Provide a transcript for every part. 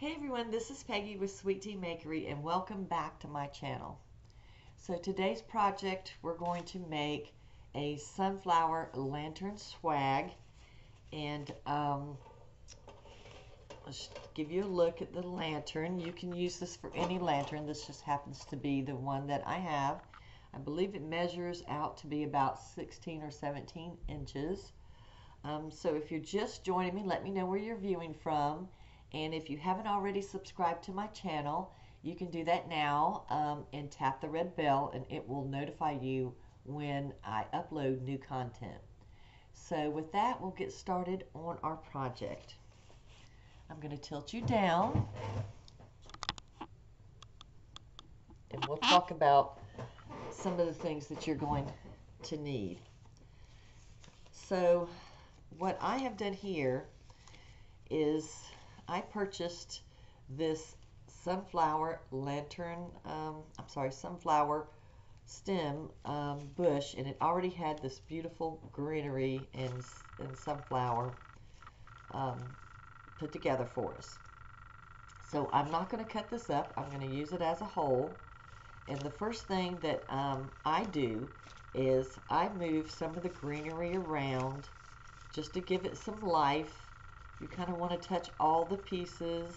Hey everyone, this is Peggy with Sweet Tea Makery and welcome back to my channel. So today's project, we're going to make a sunflower lantern swag, and let's give you a look at the lantern. You can use this for any lantern. This just happens to be the one that I have. I believe it measures out to be about 16 or 17 inches. So if you're just joining me, let me know where you're viewing from. And if you haven't already subscribed to my channel, you can do that now and tap the red bell and it will notify you when I upload new content. So with that, we'll get started on our project. I'm going to tilt you down and we'll talk about some of the things that you're going to need. So what I have done here is I purchased this sunflower lantern, sunflower stem bush, and it already had this beautiful greenery and sunflower put together for us. So I'm not going to cut this up. I'm going to use it as a whole. And the first thing that I do is I move some of the greenery around just to give it some life. You kind of want to touch all the pieces,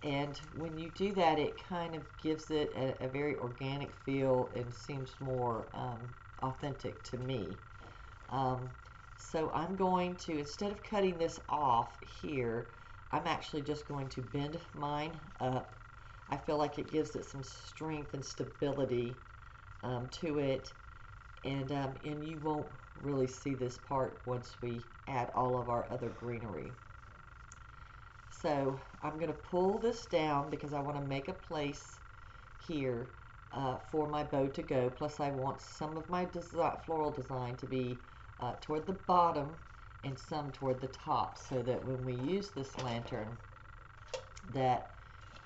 and when you do that, it kind of gives it a very organic feel and seems more authentic to me. So I'm going to, instead of cutting this off here, I'm actually just going to bend mine up. I feel like it gives it some strength and stability to it, and you won't really see this part once we add all of our other greenery. So I'm going to pull this down because I want to make a place here for my bow to go. Plus I want some of my floral design to be toward the bottom and some toward the top, so that when we use this lantern that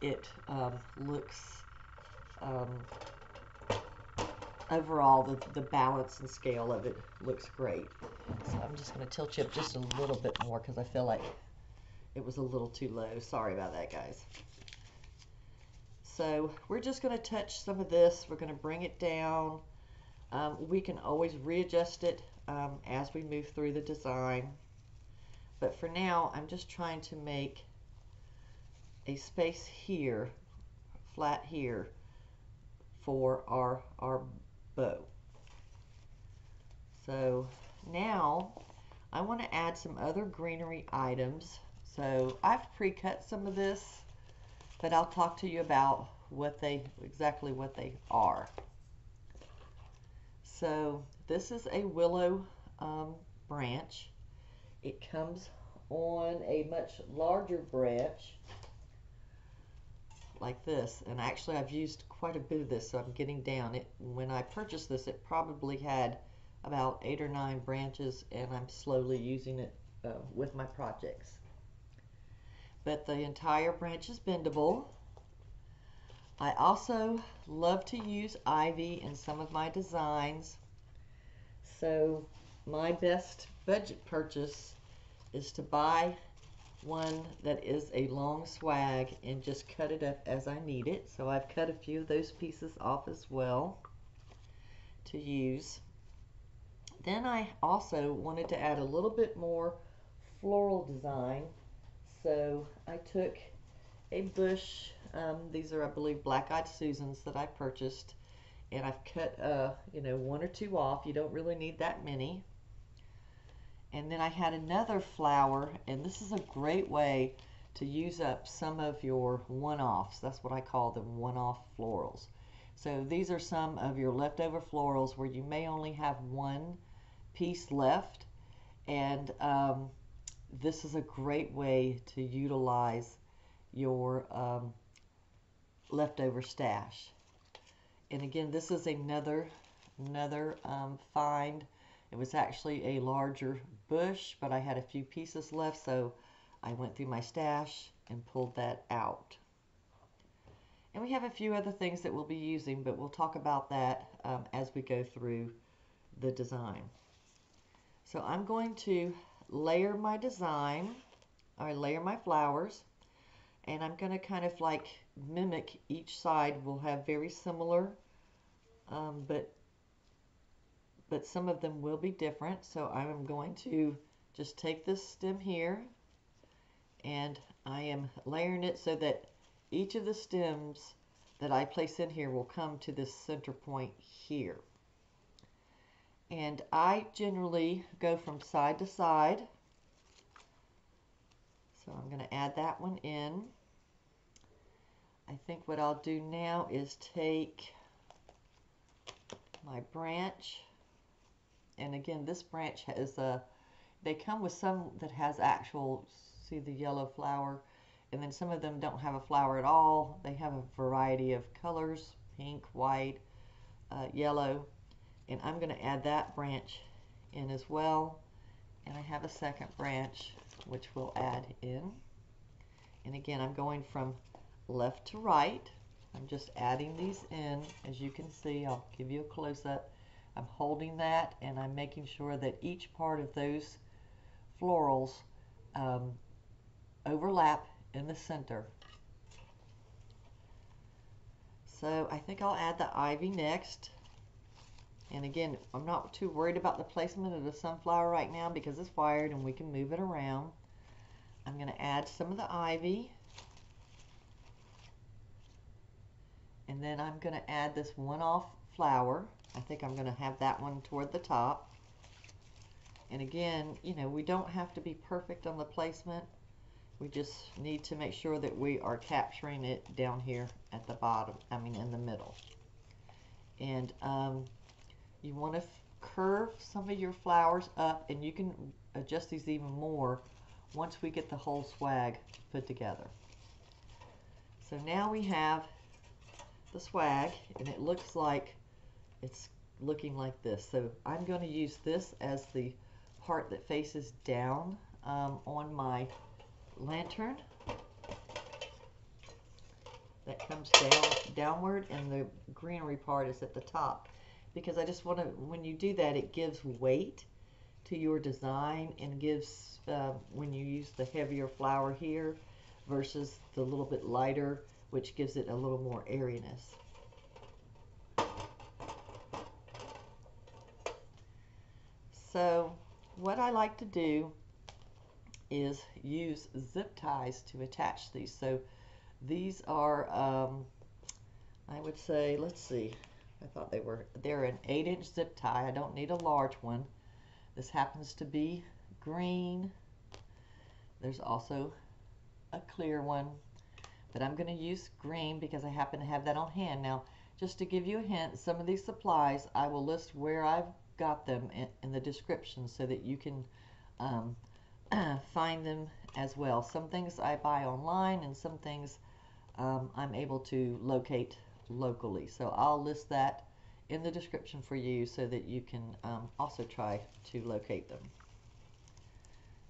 it looks overall, the balance and scale of it looks great. So I'm just going to tilt you up just a little bit more because I feel like it was a little too low. Sorry about that, guys. So we're just going to touch some of this. We're going to bring it down. We can always readjust it as we move through the design. But for now, I'm just trying to make a space here, flat here, for our bow. So now I want to add some other greenery items. So I've pre-cut some of this, but I'll talk to you about exactly what they are. So this is a willow branch. It comes on a much larger branch like this, and actually I've used quite a bit of this, so I'm getting down it. When I purchased this, it probably had about 8 or 9 branches, and I'm slowly using it with my projects. But the entire branch is bendable. I also love to use ivy in some of my designs. So my best budget purchase is to buy one that is a long swag and just cut it up as I need it. So I've cut a few of those pieces off as well to use. Then I also wanted to add a little bit more floral design. So I took a bush, these are, I believe, black-eyed Susans that I purchased, and I've cut 1 or 2 off. You don't really need that many. And then I had another flower, and this is a great way to use up some of your one-offs. That's what I call them, one-off florals. So these are some of your leftover florals where you may only have one piece left, and this is a great way to utilize your leftover stash. And again, this is another find. It was actually a larger bush, but I had a few pieces left, so I went through my stash and pulled that out. And we have a few other things that we'll be using, but we'll talk about that as we go through the design. So I'm going to layer my design, or layer my flowers. And I'm going to kind of like mimic each side. Will have very similar, but some of them will be different. So I'm going to just take this stem here, and I am layering it so that each of the stems that I place in here will come to this center point here. And I generally go from side to side. So I'm going to add that one in. I think what I'll do now is take my branch, and again this branch has they come with some that has actual, see the yellow flower, and then some of them don't have a flower at all. They have a variety of colors, pink, white, yellow, and I'm going to add that branch in as well. And I have a second branch which we'll add in. And again, I'm going from left to right. I'm just adding these in. As you can see, I'll give you a close-up. I'm holding that, and I'm making sure that each part of those florals overlap in the center. So I think I'll add the ivy next. And again, I'm not too worried about the placement of the sunflower right now because it's wired and we can move it around. I'm going to add some of the ivy. And then I'm going to add this one-off flower. I think I'm going to have that one toward the top. And again, you know, we don't have to be perfect on the placement. We just need to make sure that we are capturing it down here at the bottom, in the middle. And you want to curve some of your flowers up, and you can adjust these even more once we get the whole swag put together. So now we have the swag, and it looks like it's looking like this. So I'm going to use this as the part that faces down on my lantern. That comes downward, and the greenery part is at the top, because I just want to, when you do that, it gives weight to your design, and gives when you use the heavier flower here versus the little bit lighter, which gives it a little more airiness. So what I like to do is use zip ties to attach these. So these are, I would say, let's see, I thought they're an 8-inch zip tie. I don't need a large one. This happens to be green. There's also a clear one, but I'm going to use green because I happen to have that on hand. Now, just to give you a hint, some of these supplies, I will list where I've got them in the description so that you can find them as well. Some things I buy online, and some things I'm able to locate locally. So I'll list that in the description for you so that you can also try to locate them.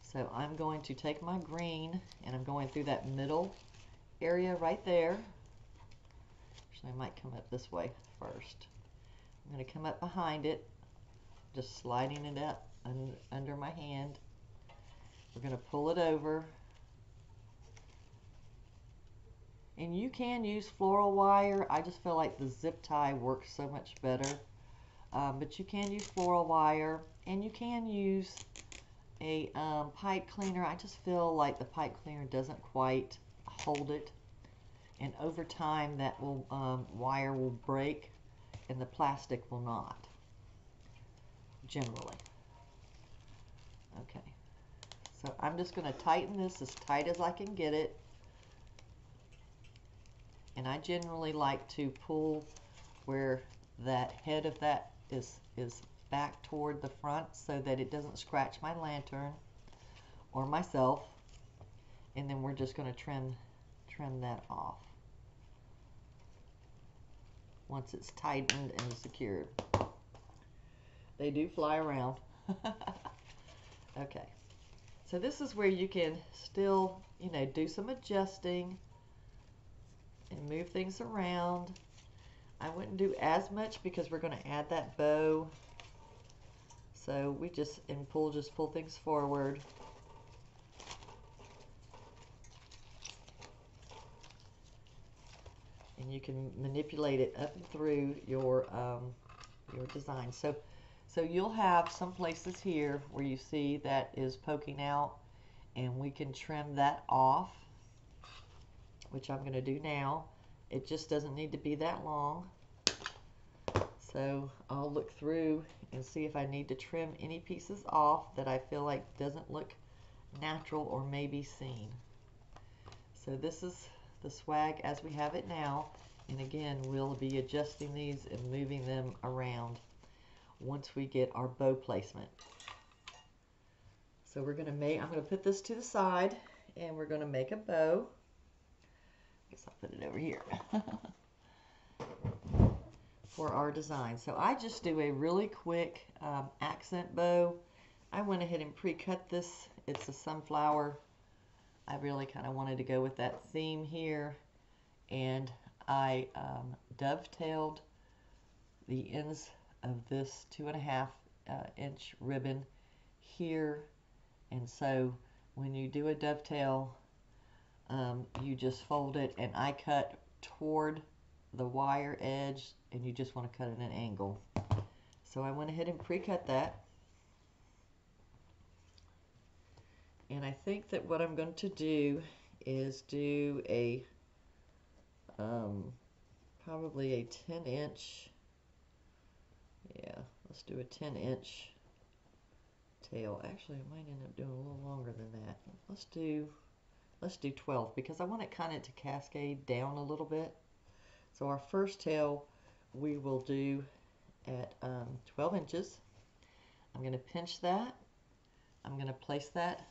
So I'm going to take my green, and I'm going through that middle area right there. Actually, I might come up this way first. I'm going to come up behind it, just sliding it up under my hand. We're going to pull it over. And you can use floral wire. I just feel like the zip tie works so much better. But you can use floral wire, and you can use a pipe cleaner. I just feel like the pipe cleaner doesn't quite hold it, and over time that will wire will break and the plastic will not, generally. Okay, so I'm just going to tighten this as tight as I can get it, and I generally like to pull where that head of that is back toward the front so that it doesn't scratch my lantern or myself. And then we're just going to trim that off once it's tightened and secured. They do fly around. Okay, so this is where you can still, you know, do some adjusting and move things around. I wouldn't do as much because we're going to add that bow. So we just pull things forward. and you can manipulate it up and through your design. So you'll have some places here where you see that is poking out, and we can trim that off, which I'm going to do now. It just doesn't need to be that long. So I'll look through and see if I need to trim any pieces off that I feel like doesn't look natural or may be seen. So this is the swag as we have it now, and again we'll be adjusting these and moving them around once we get our bow placement. So I'm going to put this to the side, and we're going to make a bow. I guess I'll put it over here for our design. So I just do a really quick accent bow. I went ahead and pre-cut this. It's a sunflower. I really kind of wanted to go with that theme here, and I dovetailed the ends of this 2.5 inch ribbon here. And so when you do a dovetail, you just fold it, and I cut toward the wire edge, and you just want to cut at an angle. So I went ahead and pre-cut that. And I think that what I'm going to do is do a probably a 10-inch. Yeah, let's do a 10-inch tail. Actually, I might end up doing a little longer than that. Let's do 12, because I want it kind of to cascade down a little bit. So our first tail we will do at 12 inches. I'm going to pinch that. I'm going to place that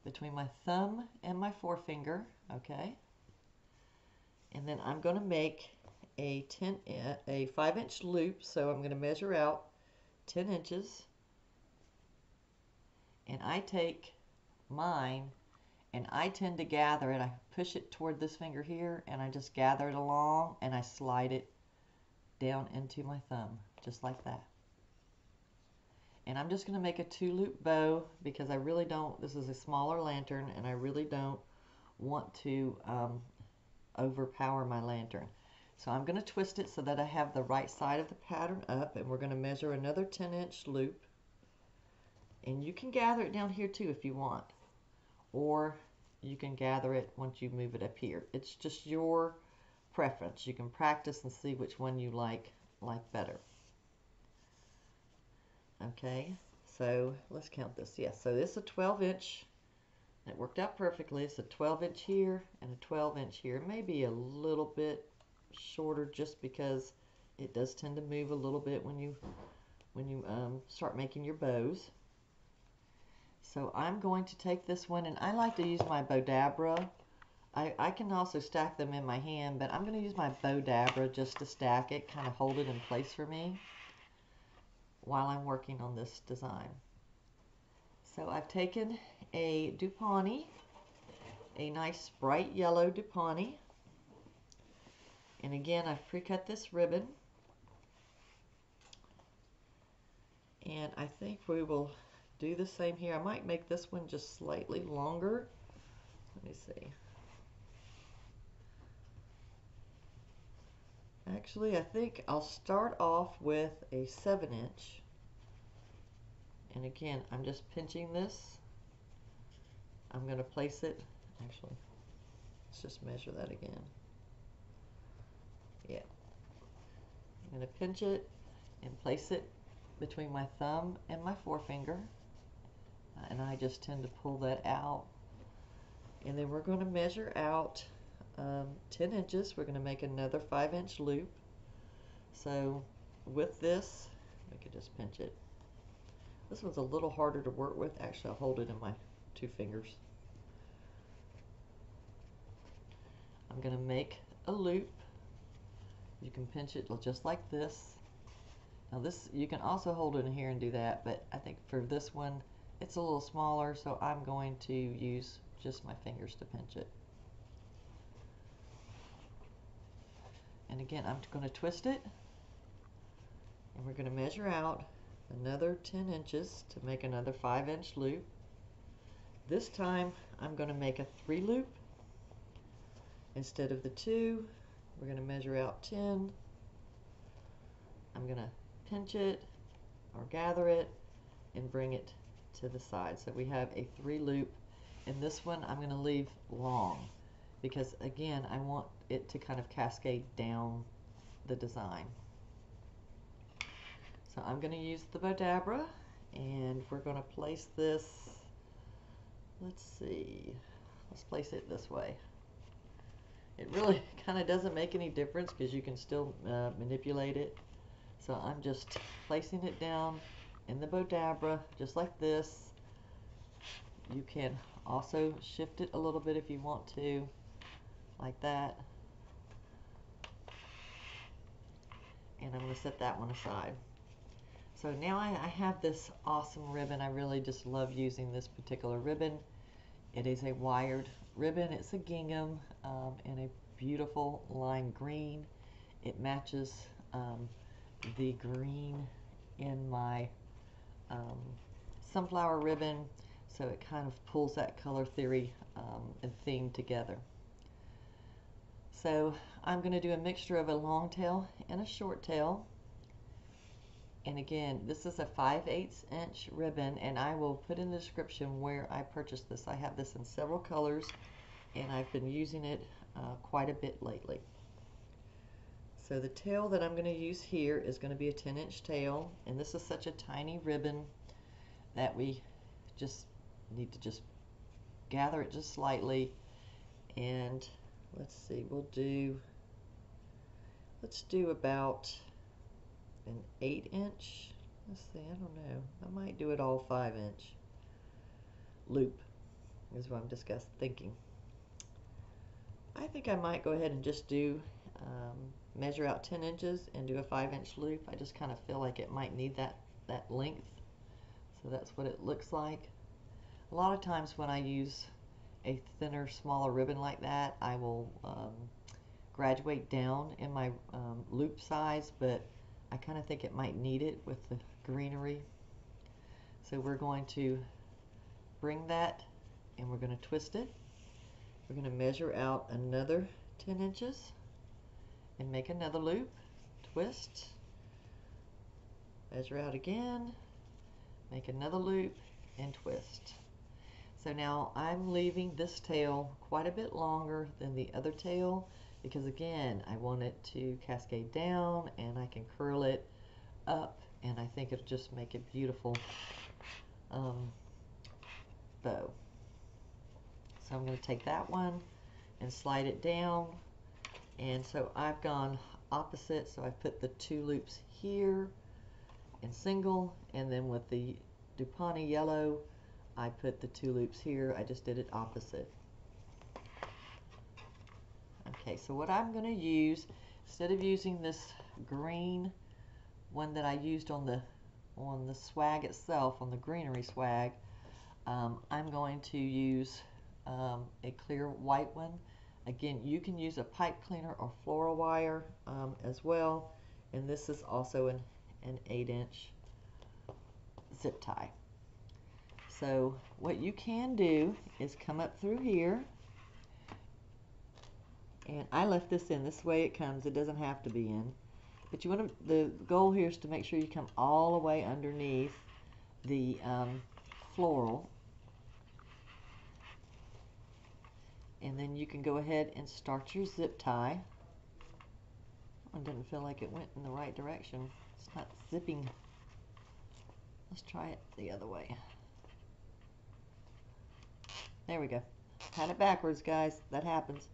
between my thumb and my forefinger, okay? And then I'm going to make a 5-inch loop. So I'm going to measure out 10 inches, and I take mine and I tend to gather it. I push it toward this finger here, and I just gather it along, and I slide it down into my thumb, just like that. And I'm just going to make a 2-loop bow, because I really don't, this is a smaller lantern, and I really don't want to overpower my lantern. So I'm going to twist it so that I have the right side of the pattern up, and we're going to measure another 10-inch loop. And you can gather it down here too if you want, or you can gather it once you move it up here. It's just your preference. You can practice and see which one you like better. Okay, so let's count this. Yes, so this is a 12-inch. It worked out perfectly. It's a 12-inch here and a 12-inch here. Maybe a little bit shorter, just because it does tend to move a little bit when you start making your bows. So I'm going to take this one, and I like to use my Bodabra. I can also stack them in my hand, but I'm going to use my Bodabra just to stack it, kind of hold it in place for me while I'm working on this design. So I've taken a Duponi, a nice bright yellow Duponi, and again I've pre-cut this ribbon, and I think we will do the same here. I might make this one just slightly longer. Let me see. Actually, I think I'll start off with a 7-inch. And again, I'm just pinching this. I'm going to place it. Actually, let's just measure that again. Yeah. I'm going to pinch it and place it between my thumb and my forefinger. And I just tend to pull that out. And then we're going to measure out 10 inches. We're going to make another 5-inch loop. So with this, we could just pinch it. This one's a little harder to work with. Actually, I'll hold it in my 2 fingers. I'm going to make a loop. You can pinch it just like this. Now this, you can also hold it in here and do that, but I think for this one, it's a little smaller, so I'm going to use just my fingers to pinch it. And again, I'm going to twist it, and we're going to measure out another 10 inches to make another 5-inch loop. This time, I'm going to make a 3-loop instead of the 2. we're going to measure out 10. I'm going to pinch it or gather it and bring it to the side. So we have a 3 loop, and this one I'm going to leave long because again I want it to kind of cascade down the design. So I'm going to use the Bodabra, and we're going to place this, let's see, let's place it this way. It really kind of doesn't make any difference because you can still manipulate it. So I'm just placing it down in the Bodabra just like this. You can also shift it a little bit if you want to, like that. And I'm going to set that one aside. So now I have this awesome ribbon. I really just love using this particular ribbon. It is a wired ribbon. It's a gingham in a beautiful lime green. It matches the green in my sunflower ribbon, so it kind of pulls that color theory and theme together. So I'm going to do a mixture of a long tail and a short tail. And again, this is a 5/8 inch ribbon, and I will put in the description where I purchased this. I have this in several colors, and I've been using it quite a bit lately. So the tail that I'm going to use here is going to be a 10-inch tail, and this is such a tiny ribbon that we just need to just gather it just slightly. And let's see, let's do about an 8-inch. Let's see, I don't know, I might do it all 5-inch loop is what I'm thinking. I think I might go ahead and just do measure out 10 inches and do a 5-inch loop. I just kind of feel like it might need that length. So that's what it looks like. A lot of times when I use a thinner, smaller ribbon like that, I will graduate down in my loop size, but I kind of think it might need it with the greenery. So we're going to bring that and we're going to twist it. We're going to measure out another 10 inches and make another loop, twist, measure out again, make another loop, and twist. So now I'm leaving this tail quite a bit longer than the other tail because again I want it to cascade down, and I can curl it up, and I think it'll just make it beautiful bow. So I'm going to take that one and slide it down, and so I've gone opposite, so I put the 2 loops here in single, and then with the Duponi yellow I put the 2 loops here. I just did it opposite. Okay, so what I'm going to use, instead of using this green one that I used on the swag itself, on the greenery swag, I'm going to use a clear white one. Again, you can use a pipe cleaner or floral wire as well, and this is also an 8-inch zip tie. So what you can do is come up through here, and I left this in. This way it comes. It doesn't have to be in. But you want to, the goal here is to make sure you come all the way underneath the floral. And then you can go ahead and start your zip tie. That one didn't feel like it went in the right direction. It's not zipping. Let's try it the other way. There we go. Had it backwards, guys. That happens.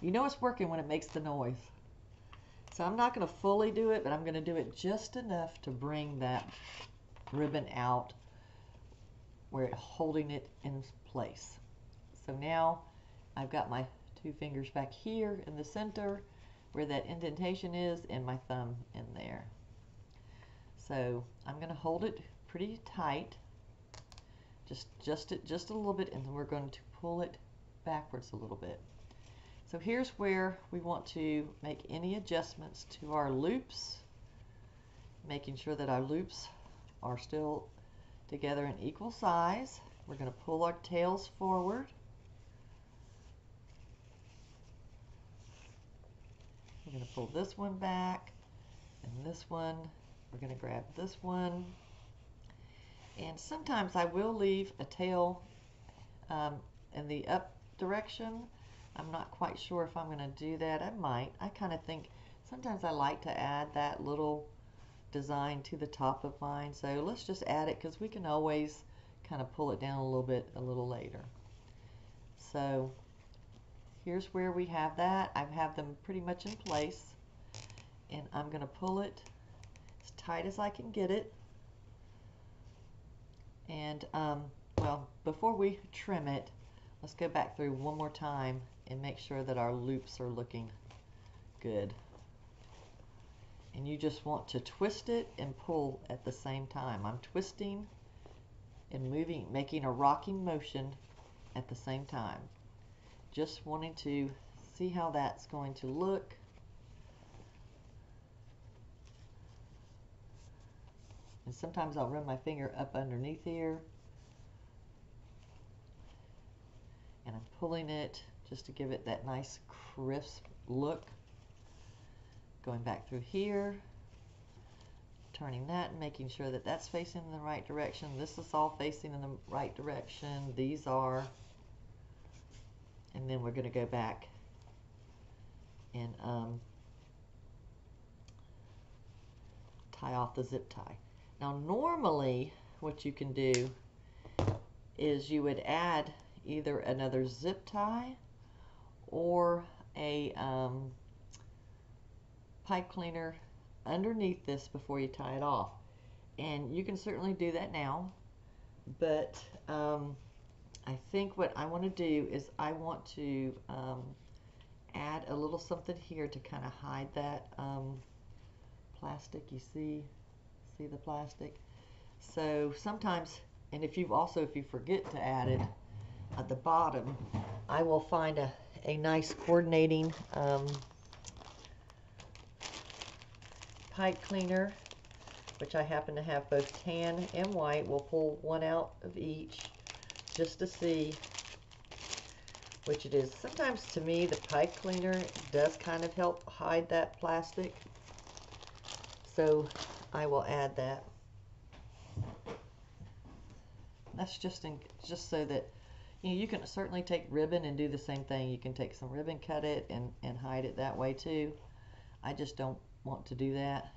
You know it's working when it makes the noise. So I'm not going to fully do it, but I'm going to do it just enough to bring that ribbon out where it's holding it in place. So now I've got my 2 fingers back here in the center where that indentation is, and my thumb in there. So I'm going to hold it pretty tight, just a little bit, and then we're going to pull it backwards a little bit. So here's where we want to make any adjustments to our loops, making sure that our loops are still together in equal size. We're going to pull our tails forward, going to pull this one back, and this one, we're going to grab this one. And sometimes I will leave a tail in the up direction. I'm not quite sure if I'm going to do that. I might. I kind of think sometimes I like to add that little design to the top of mine. So let's just add it because we can always kind of pull it down a little bit a little later. So here's where we have that. I have them pretty much in place, and I'm going to pull it as tight as I can get it. And well, before we trim it, let's go back through one more time and make sure that our loops are looking good. And you just want to twist it and pull at the same time. I'm twisting and moving, making a rocking motion at the same time. Just wanting to see how that's going to look. And sometimes I'll run my finger up underneath here. And I'm pulling it just to give it that nice crisp look. Going back through here, turning that and making sure that that's facing in the right direction. This is all facing in the right direction. These are. And then we're going to go back and tie off the zip tie. Now normally what you can do is you would add either another zip tie or a pipe cleaner underneath this before you tie it off. And you can certainly do that now, but I think what I want to do is I want to add a little something here to kind of hide that plastic. You see the plastic? So sometimes, and if you forget to add it at the bottom, I will find a nice coordinating pipe cleaner, which I happen to have both tan and white. We'll pull one out of each just to see which it is. Sometimes to me the pipe cleaner does kind of help hide that plastic, so I will add that. That's just so that you can certainly take ribbon and do the same thing. You can take some ribbon, cut it, and hide it that way too. I just don't want to do that.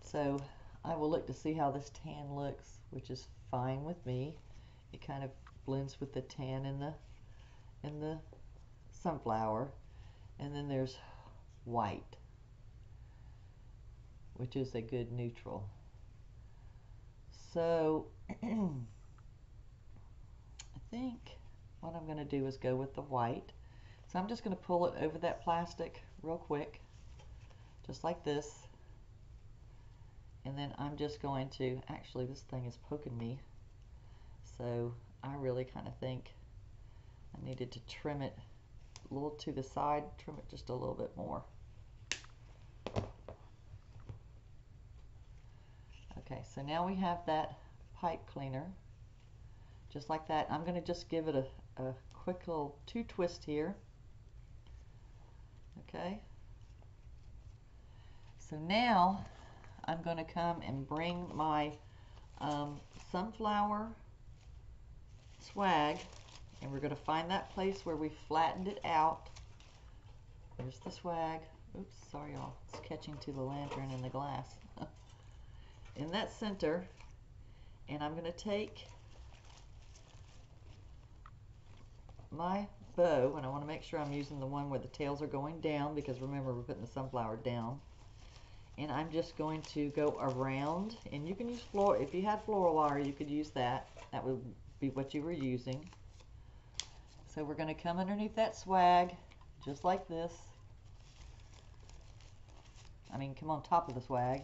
So I will look to see how this tan looks, which is fine with me. It kind of blends with the tan in the sunflower. And then there's white, which is a good neutral. So I think what I'm going to do is go with the white. So I'm just going to pull it over that plastic real quick, just like this. And then I'm just going to, actually this thing is poking me, so I really kind of think I needed to trim it a little to the side, trim it just a little bit more. Okay, so now we have that pipe cleaner, just like that. I'm going to just give it a quick little two twist here. Okay, so now I'm going to come and bring my sunflower swag, and we're going to find that place where we flattened it out. There's the swag. Oops, sorry y'all, it's catching to the lantern and the glass. In that center, and I'm going to take my bow, and I want to make sure I'm using the one where the tails are going down, because remember we're putting the sunflower down. And I'm just going to go around, and you can use floral. If you had floral wire, you could use that. That would be what you were using. So we're going to come underneath that swag, just like this. I mean, come on top of the swag.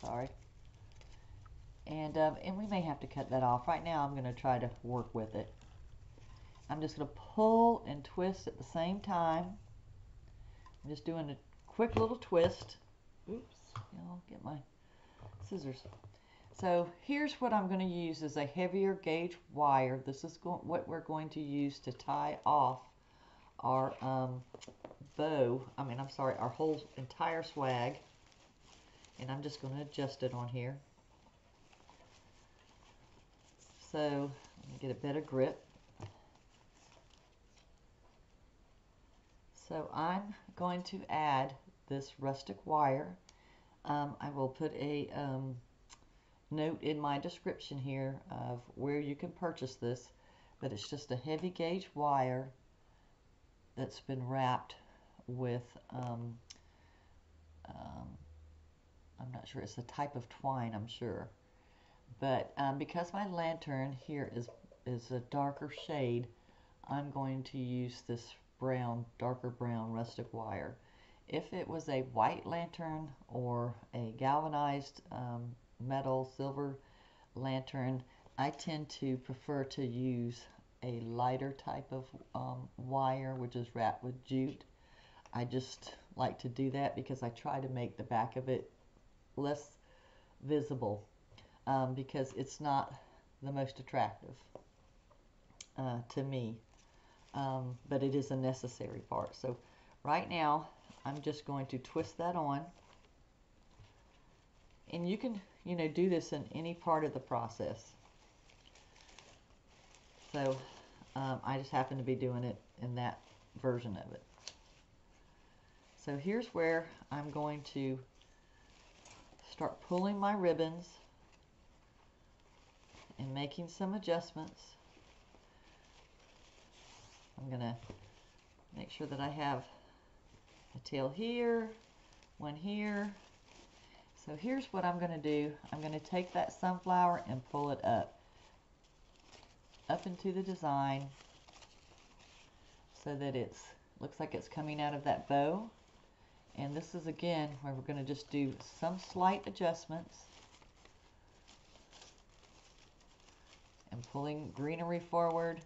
Sorry. And we may have to cut that off. Right now, I'm going to try to work with it. I'm just going to pull and twist at the same time. I'm just doing a quick little twist. Oops, I'll get my scissors. So here's what I'm going to use is a heavier gauge wire. This is what we're going to use to tie off our our whole entire swag. And I'm just going to adjust it on here. So let me get a better grip. So I'm going to add this rustic wire. I will put a note in my description here of where you can purchase this, but it's just a heavy gauge wire that's been wrapped with I'm not sure, it's a type of twine, I'm sure, but because my lantern here is a darker shade, I'm going to use this brown, darker brown rustic wire. If it was a white lantern or a galvanized metal silver lantern, I tend to prefer to use a lighter type of wire, which is wrapped with jute. I just like to do that because I try to make the back of it less visible because it's not the most attractive to me, but it is a necessary part. So right now I'm just going to twist that on, and you can do this in any part of the process. So I just happen to be doing it in that version of it. So here's where I'm going to start pulling my ribbons and making some adjustments. I'm going to make sure that I have a tail here, one here. So here's what I'm going to do. I'm going to take that sunflower and pull it up into the design so that it looks like it's coming out of that bow. And this is again where we're going to just do some slight adjustments and pulling greenery forward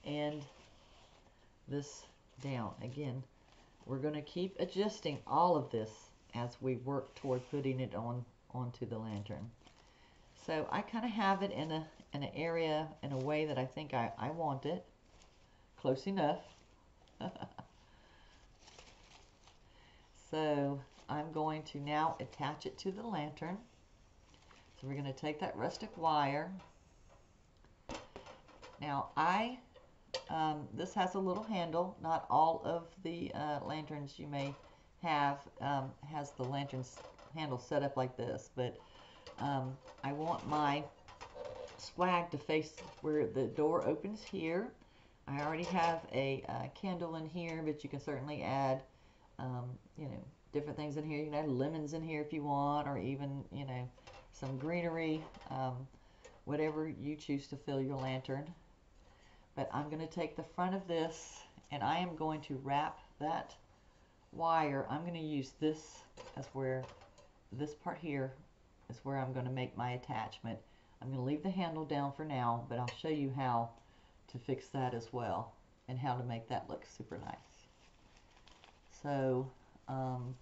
and this down. Again, we're going to keep adjusting all of this as we work toward putting it onto the lantern. So I kind of have it in an area in a way that I think I want it. Close enough. So I'm going to now attach it to the lantern. So we're going to take that rustic wire. Now this has a little handle. Not all of the lanterns you may have has the lantern's handle set up like this, but I want my swag to face where the door opens here. I already have a candle in here, but you can certainly add different things in here. You can add lemons in here if you want, or even some greenery, whatever you choose to fill your lantern. But I'm going to take the front of this and I am going to wrap that wire. I'm going to use this as where this part here is where I'm going to make my attachment. I'm going to leave the handle down for now, but I'll show you how to fix that as well and how to make that look super nice. So I'm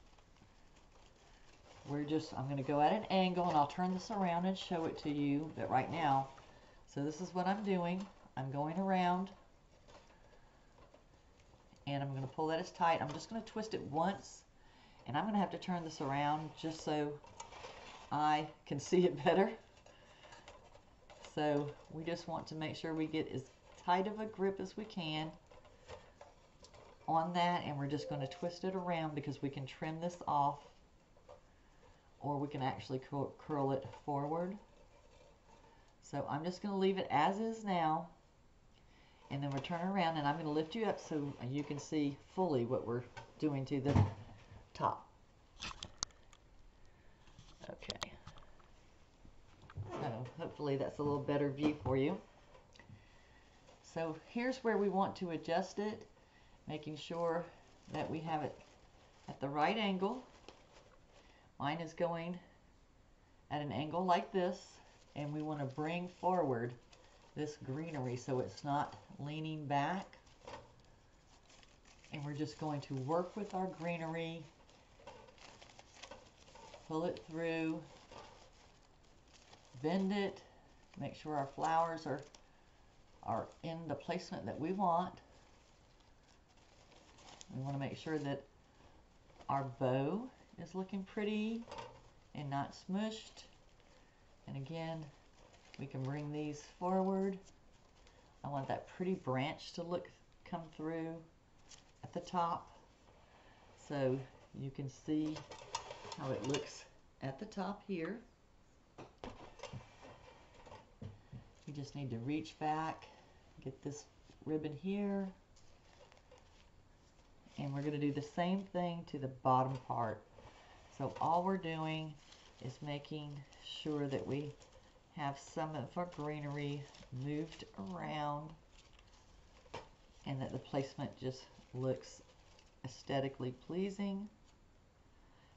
going to go at an angle and I'll turn this around and show it to you. But right now, so this is what I'm doing. I'm going around and I'm going to pull that as tight. I'm just going to twist it once, and I'm going to have to turn this around just so I can see it better. So we just want to make sure we get as tight of a grip as we can on that, and we're just going to twist it around because we can trim this off, or we can actually curl it forward. So I'm just going to leave it as is now, and then we'll turn around and I'm going to lift you up so you can see fully what we're doing to the top. Okay. So hopefully that's a little better view for you. So here's where we want to adjust it, making sure that we have it at the right angle. Mine is going at an angle like this, and we want to bring forward this greenery so it's not leaning back. And we're just going to work with our greenery, pull it through, bend it, make sure our flowers are in the placement that we want. We want to make sure that our bow is looking pretty and not smushed. And again, we can bring these forward. I want that pretty branch to come through at the top, so you can see how it looks at the top here. You just need to reach back, get this ribbon here, and we're going to do the same thing to the bottom part. So all we're doing is making sure that we have some of our greenery moved around and that the placement just looks aesthetically pleasing.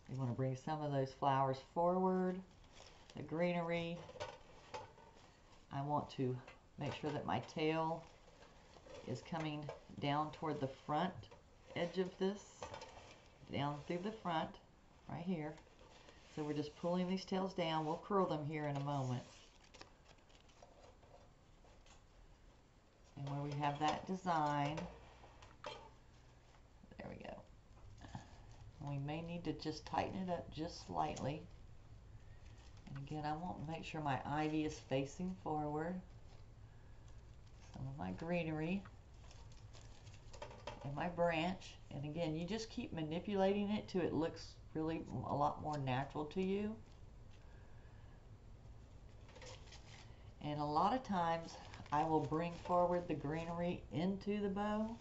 We want to bring some of those flowers forward, the greenery. I want to make sure that my tail is coming down toward the front edge of this, down through the front, right here. So we're just pulling these tails down. We'll curl them here in a moment. And where we have that design, there we go. We may need to just tighten it up just slightly. And again, I want to make sure my ivy is facing forward. Some of my greenery and my branch. And again, you just keep manipulating it till it looks really a lot more natural to you. And a lot of times I will bring forward the greenery into the bow.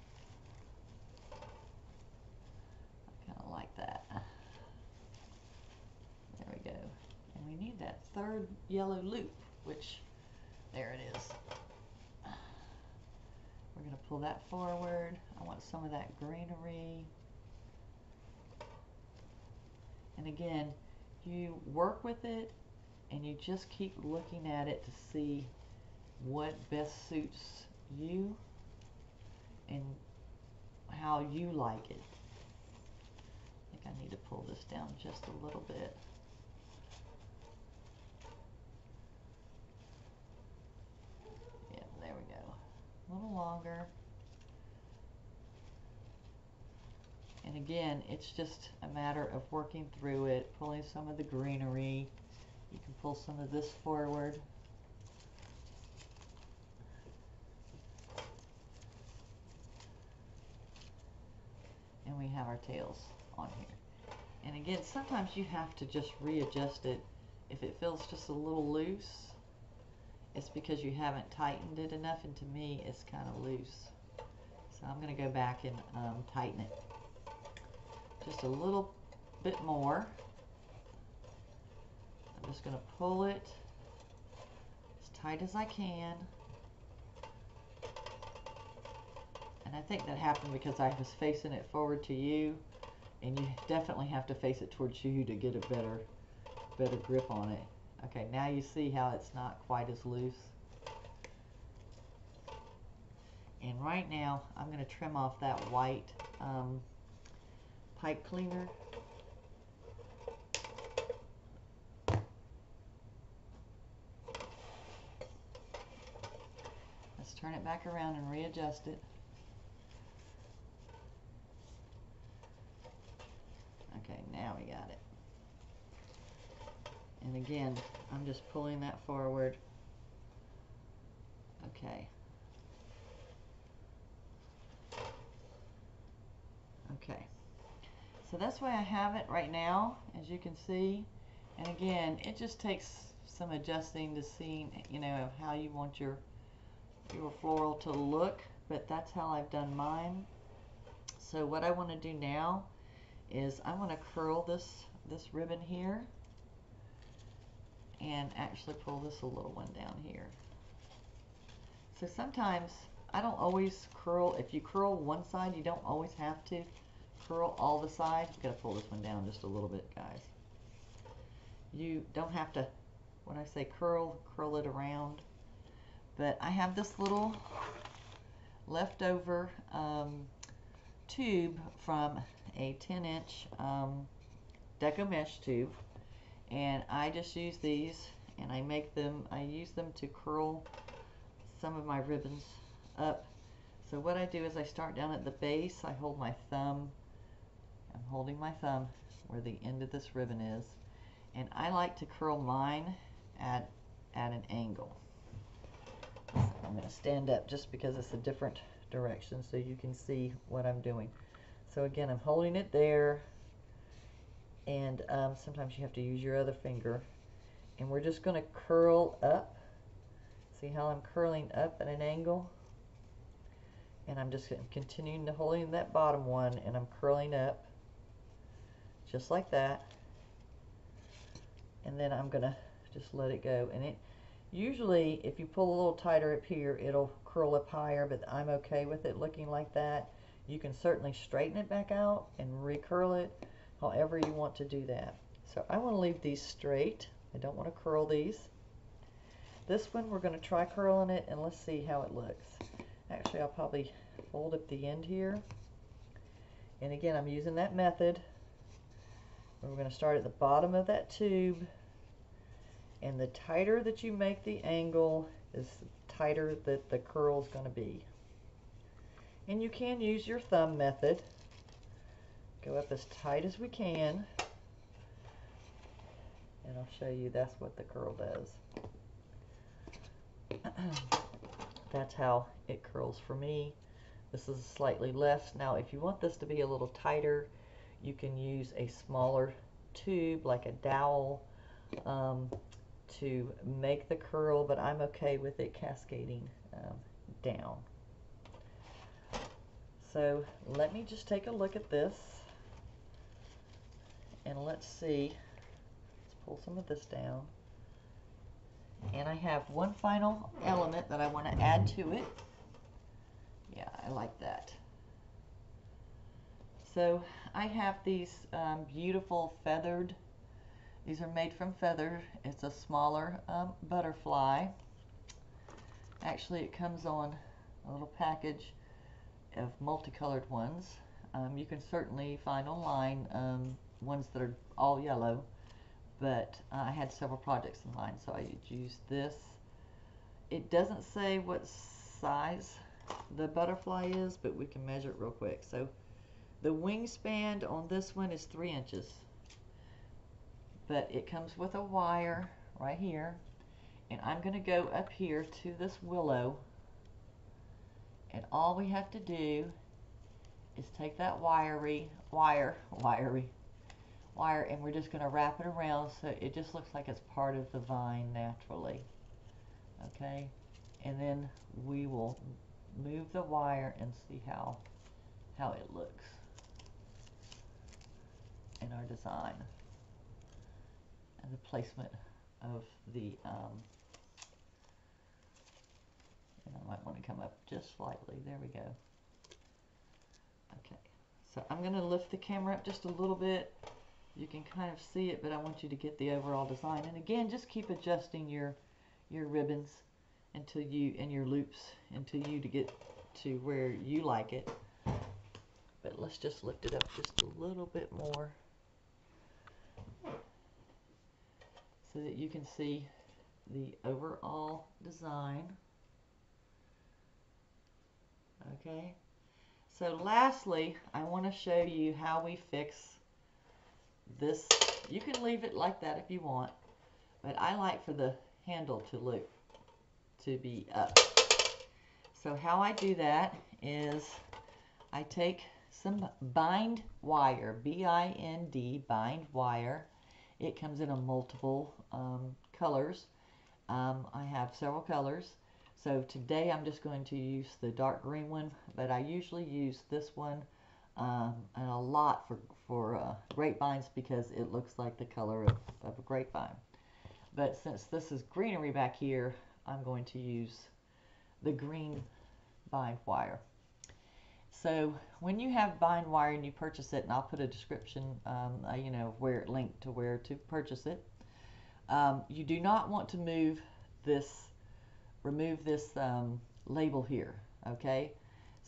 I kind of like that. There we go. And we need that third yellow loop, which, there it is. We're going to pull that forward. I want some of that greenery. And again, you work with it and you just keep looking at it to see what best suits you and how you like it. I think I need to pull this down just a little bit. Yeah, there we go. A little longer. And again, it's just a matter of working through it, pulling some of the greenery. You can pull some of this forward. And we have our tails on here. And again, sometimes you have to just readjust it. If it feels just a little loose, it's because you haven't tightened it enough, and to me, it's kind of loose. So I'm going to go back and tighten it just a little bit more. I'm just going to pull it as tight as I can. And I think that happened because I was facing it forward to you, and you definitely have to face it towards you to get a better grip on it. Okay, now you see how it's not quite as loose. And right now, I'm going to trim off that white pipe cleaner. Let's turn it back around and readjust it. Okay, now we got it. And again, I'm just pulling that forward. Okay. Okay. So that's why I have it right now, as you can see. And again, it just takes some adjusting to see, you know, how you want your floral to look, but that's how I've done mine. So what I want to do now is I want to curl this ribbon here and actually pull this a little one down here. So sometimes I don't always curl. If you curl one side, you don't always have to curl all the sides. You've got to pull this one down just a little bit, guys. You don't have to, when I say curl it around. But I have this little leftover tube from a 10-inch deco mesh tube, and I just use these and I use them to curl some of my ribbons up. So what I do is I start down at the base. I hold my thumb. I'm holding my thumb where the end of this ribbon is, and I like to curl mine at an angle. So I'm going to stand up just because it's a different direction so you can see what I'm doing. So again, I'm holding it there, and sometimes you have to use your other finger, and we're just going to curl up. See how I'm curling up at an angle? And I'm just continuing to holding that bottom one, and I'm curling up just like that. And then I'm gonna just let it go. And it usually, if you pull a little tighter up here, it'll curl up higher, but I'm okay with it looking like that. You can certainly straighten it back out and recurl it, however you want to do that. So I want to leave these straight. I don't want to curl these. This one we're going to try curling it, and let's see how it looks. Actually, I'll probably fold up the end here. And again, I'm using that method. We're going to start at the bottom of that tube, and the tighter that you make the angle is the tighter that the curl is going to be. And you can use your thumb method. Go up as tight as we can, and I'll show you that's what the curl does. That's how it curls for me. This is slightly less. Now if you want this to be a little tighter, you can use a smaller tube like a dowel to make the curl, but I'm okay with it cascading down. So let me just take a look at this, and let's see. Let's pull some of this down. And I have one final element that I want to add to it. Yeah, I like that. So I have these beautiful feathered, these are made from feather. It's a smaller butterfly. Actually, it comes on a little package of multicolored ones. You can certainly find online ones that are all yellow, but I had several projects in mind, so I used this. It doesn't say what size the butterfly is, but we can measure it real quick. So the wingspan on this one is 3 inches, but it comes with a wire right here, and I'm going to go up here to this willow, and all we have to do is take that wire, and we're just going to wrap it around so it just looks like it's part of the vine naturally. Okay, and then we will move the wire and see how it looks in our design and the placement of the and I might want to come up just slightly. There we go. Okay, so I'm going to lift the camera up just a little bit. You can kind of see it, but I want you to get the overall design. And again, just keep adjusting your ribbons until you, and your loops, until you to get to where you like it. But let's just lift it up just a little bit more so that you can see the overall design. Okay, so lastly, I want to show you how we fix this. You can leave it like that if you want, but I like for the handle to loop, to be up. So how I do that is I take some bind wire, B-I-N-D, bind wire. It comes in a multiple colors. I have several colors. So today I'm just going to use the dark green one, but I usually use this one and a lot for grapevines because it looks like the color of a grapevine. But since this is greenery back here, I'm going to use the green bind wire. So when you have bind wire and you purchase it, and I'll put a description, you know, where it linked to where to purchase it, you do not want to remove this label here, okay?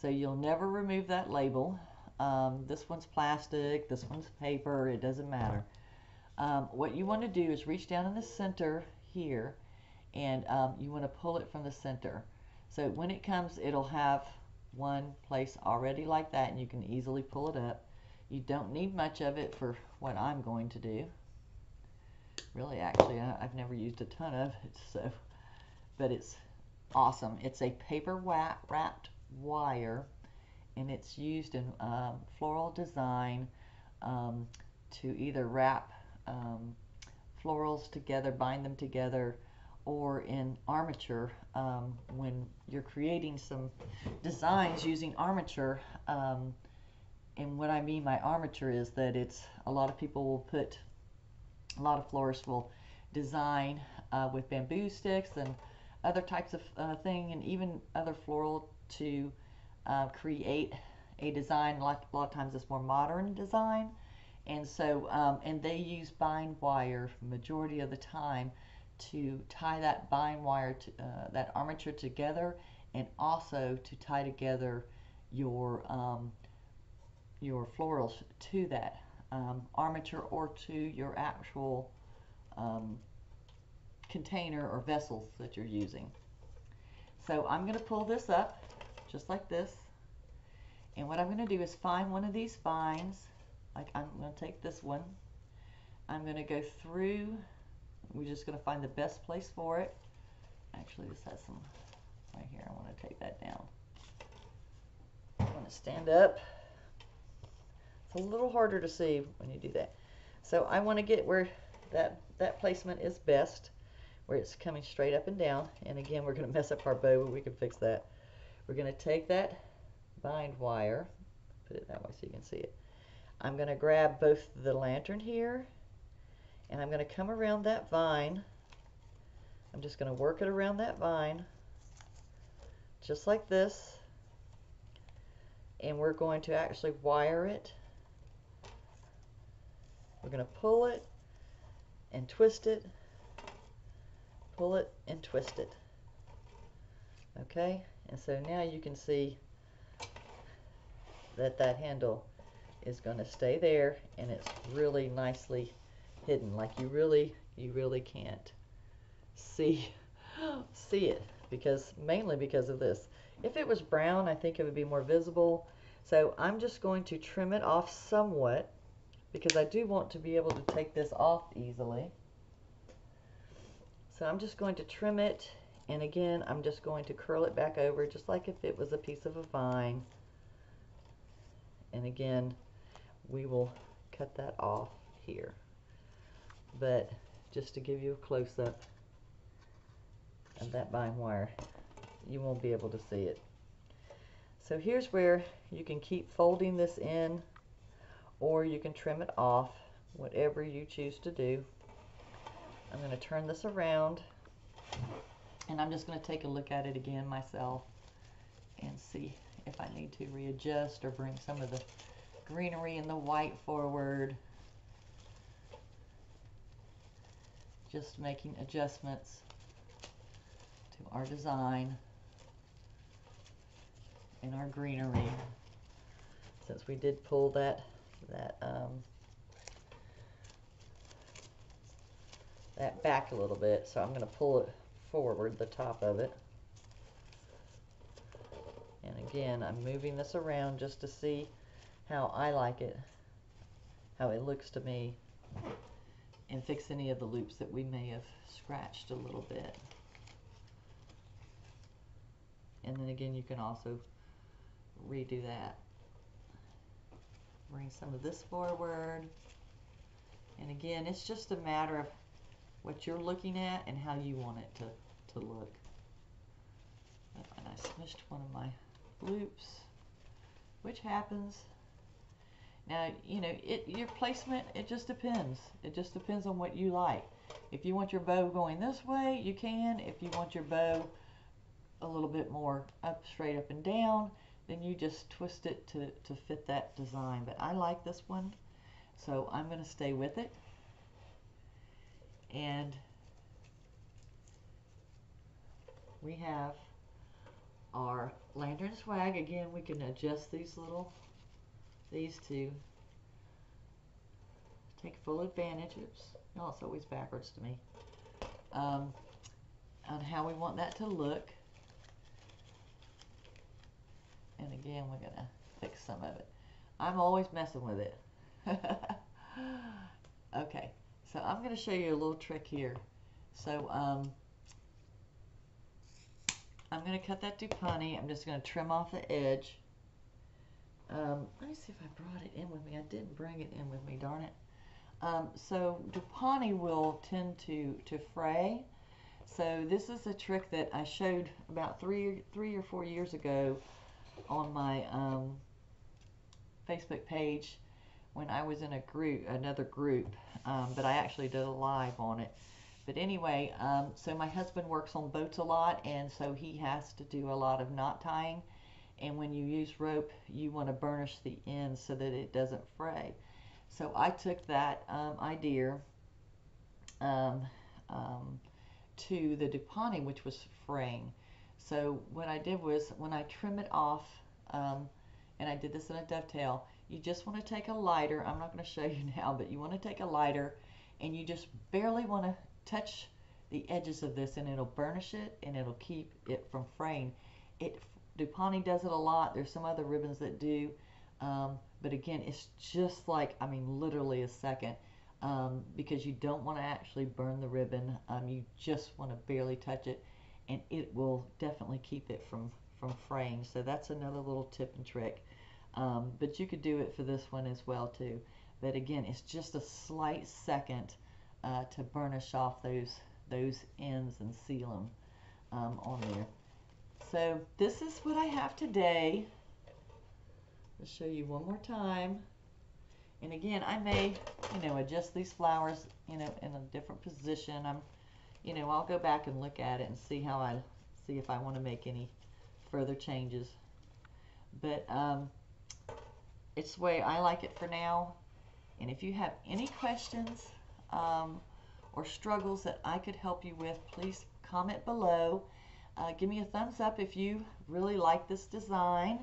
So you'll never remove that label. This one's plastic, this one's paper, it doesn't matter. What you want to do is reach down in the center here, and you want to pull it from the center. So when it comes, it'll have one place already like that, and you can easily pull it up. You don't need much of it for what I'm going to do. Really, actually, I've never used a ton of it, so, but it's awesome. It's a paper wrapped wire, and it's used in floral design to either wrap florals together, bind them together, or in armature when you're creating some designs using armature. And what I mean by armature is that it's, a lot of people will put, a lot of florists will design with bamboo sticks and other types of thing, and even other floral to create a design. Like a lot of times it's more modern design, and so and they use bind wire majority of the time to tie that bind wire to that armature together, and also to tie together your florals to that armature, or to your actual container or vessels that you're using. So I'm going to pull this up just like this, and what I'm going to do is find one of these vines. Like, I'm going to take this one, I'm going to go through, we're just going to find the best place for it. Actually, this has some right here. I want to take that down. I want to stand up. It's a little harder to see when you do that. So I want to get where that placement is best, where it's coming straight up and down. And again, we're going to mess up our bow, but we can fix that. We're going to take that bind wire, put it that way so you can see it. I'm going to grab both the lantern here, and I'm going to come around that vine. I'm just going to work it around that vine, just like this. And we're going to actually wire it. We're going to pull it and twist it, pull it and twist it. Okay, and so now you can see that that handle is going to stay there, and it's really nicely hidden. Like you really can't see it, because mainly because of this. If it was brown, I think it would be more visible. So I'm just going to trim it off somewhat, because I do want to be able to take this off easily. So I'm just going to trim it, and again, I'm just going to curl it back over just like if it was a piece of a vine. And again, we will cut that off here. But just to give you a close-up of that bind wire, you won't be able to see it. So here's where you can keep folding this in, or you can trim it off, whatever you choose to do. I'm going to turn this around, and I'm just going to take a look at it again myself and see if I need to readjust or bring some of the greenery and the white forward. Just making adjustments to our design and our greenery, since we did pull that back a little bit. So I'm going to pull it forward, the top of it. And again, I'm moving this around just to see how I like it, how it looks to me, and fix any of the loops that we may have scratched a little bit. And then again, you can also redo that. Bring some of this forward. And again, it's just a matter of what you're looking at and how you want it to look. And I smushed one of my loops, which happens. Now, you know, your placement, it just depends. It just depends on what you like. If you want your bow going this way, you can. If you want your bow a little bit more up, straight up and down, then you just twist it to fit that design. But I like this one, so I'm going to stay with it. And we have our lantern swag. Again, we can adjust these to take full advantage. Oops, no, it's always backwards to me. On how we want that to look. And again, we're going to fix some of it. I'm always messing with it. Okay, so I'm going to show you a little trick here. So I'm going to cut that Duponi. I'm just going to trim off the edge. Let me see if I brought it in with me. I didn't bring it in with me, darn it. So Duponi will tend to fray. So this is a trick that I showed about three or 4 years ago on my Facebook page when I was in another group, but I actually did a live on it. But anyway, so my husband works on boats a lot, and so he has to do a lot of knot tying. And when you use rope, you want to burnish the ends so that it doesn't fray. So I took that idea to the Duponi, which was fraying. So what I did was, when I trim it off, and I did this in a dovetail, you just want to take a lighter. I'm not going to show you now, but you want to take a lighter, and you just barely want to touch the edges of this, and it'll burnish it, and it'll keep it from fraying. Duponi does it a lot. There's some other ribbons that do, but again, it's just like, I mean, literally a second, because you don't want to actually burn the ribbon. You just want to barely touch it, and it will definitely keep it from fraying. So that's another little tip and trick. But you could do it for this one as well too. But again, it's just a slight second to burnish off those ends and seal them on there. So this is what I have today. I'll show you one more time. And again, I may, adjust these flowers, in a different position. I'll go back and look at it and see if I want to make any further changes. But it's the way I like it for now. And if you have any questions or struggles that I could help you with, please comment below. Give me a thumbs up if you really like this design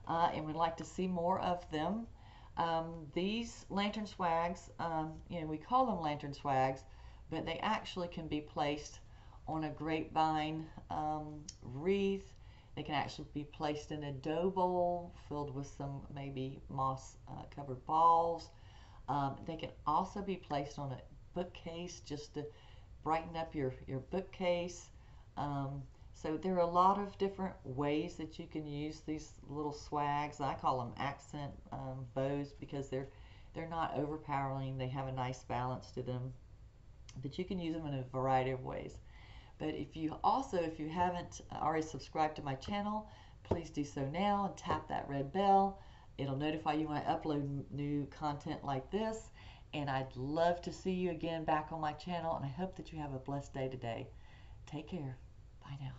and would like to see more of them. These lantern swags, we call them lantern swags, but they actually can be placed on a grapevine wreath. They can actually be placed in a dough bowl filled with some maybe moss covered balls. They can also be placed on a bookcase just to brighten up your bookcase. So there are a lot of different ways that you can use these little swags. I call them accent bows because they're not overpowering. They have a nice balance to them. But you can use them in a variety of ways. But if you haven't already subscribed to my channel, please do so now and tap that red bell. It'll notify you when I upload new content like this. And I'd love to see you again back on my channel. And I hope that you have a blessed day today. Take care. Bye now.